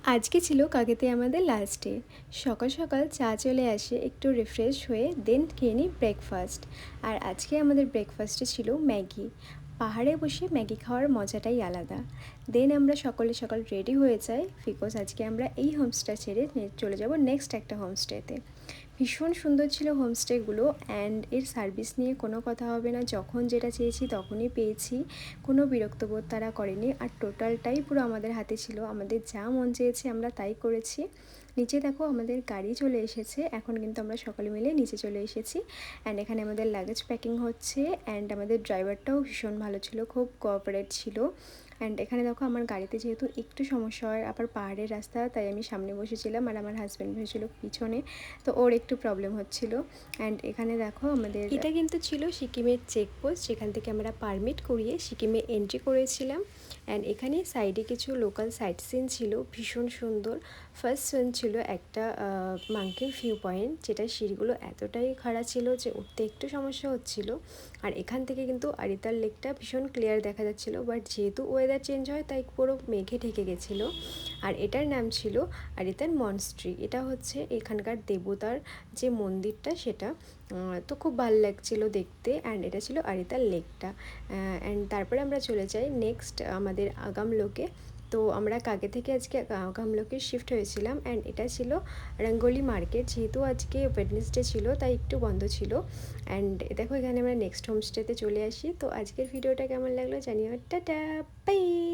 আজকে ছিল কাকেতে আমাদের লাস্ট ডে। সকাল সকাল চা চলে আসে, একটু রিফ্রেশ হয়ে দেন খেয়ে নিই ব্রেকফাস্ট। আর আজকে আমাদের ব্রেকফাস্টে ছিল ম্যাগি। পাহাড়ে বসে ম্যাগি খাওয়ার মজাটাই আলাদা। দেন আমরা সকলে সকাল রেডি হয়ে যাই, বিকজ আজকে আমরা এই হোমস্টে ছেড়ে চলে যাব নেক্সট একটা হোমস্টেতে। ভীষণ সুন্দর ছিল হোমস্টেগুলো, অ্যান্ড এর সার্ভিস নিয়ে কোনো কথা হবে না, যখন যেটা চেয়েছি তখনই পেয়েছি, কোনো বিরক্তবোধ তারা করেনি। আর টোটালটাই পুরো আমাদের হাতে ছিল, আমাদের যা মন চেয়েছে আমরা তাই করেছি। নিচে দেখো আমাদের গাড়ি চলে এসেছে, এখন কিন্তু আমরা সকলে মিলে নিচে চলে এসেছি। অ্যান্ড এখানে আমাদের লাগেজ প্যাকিং হচ্ছে, অ্যান্ড আমাদের ড্রাইভারটাও ভীষণ ভালো ছিল, খুব কোঅপারেট ছিল। অ্যান্ড এখানে দেখো আমার গাড়িতে যেহেতু একটু সমস্যা হয়, আবার পাহাড়ের রাস্তা, তাই আমি সামনে বসেছিলাম আর আমার হাজব্যান্ড বসেছিল পিছনে, তো ওর একটু প্রবলেম হচ্ছিল। অ্যান্ড এখানে দেখো আমাদের এটা কিন্তু ছিল সিকিমের চেকপোস্ট, যেখান থেকে আমরা পারমিট করিয়ে সিকিমে এন্ট্রি করেছিলাম। অ্যান্ড এখানে সাইডে কিছু লোকাল সাইট সিন ছিল, ভীষণ সুন্দর। ফার্স্ট সিন ছিল একটা মাঙ্কি ভিউ পয়েন্ট, যেটা সিঁড়িগুলো এতটাই খাড়া ছিল যে উঠতে একটু সমস্যা হচ্ছিল। আর এখান থেকে কিন্তু আরিতার লেকটা ভীষণ ক্লিয়ার দেখা যাচ্ছিল, বাট যেহেতু ওয়েদার চেঞ্জ হয় তাই পুরো মেঘে ঢেকে গেছিলো। আর এটার নাম ছিল আরিতার মনস্ট্রি। এটা হচ্ছে এখানকার দেবতার যে মন্দিরটা সেটা। তো খুব ভালো লাগছিলো দেখতে। অ্যান্ড এটা ছিল আরিতার লেকটা। অ্যান্ড তারপরে আমরা চলে যাই নেক্সট আমাদের আগামলোকে। তো আমরা কাকে থেকে আজকে আগামলোকে শিফট হয়েছিলাম। অ্যান্ড এটা ছিল রঙ্গোলি মার্কেট, যেহেতু আজকে ওয়েডনেসডে ছিল তাই একটু বন্ধ ছিল। অ্যান্ড দেখো এখানে আমরা নেক্সট হোমস্টেতে চলে আসি। তো আজকের ভিডিওটা কেমন লাগলো জানিও। টাটা, বাই।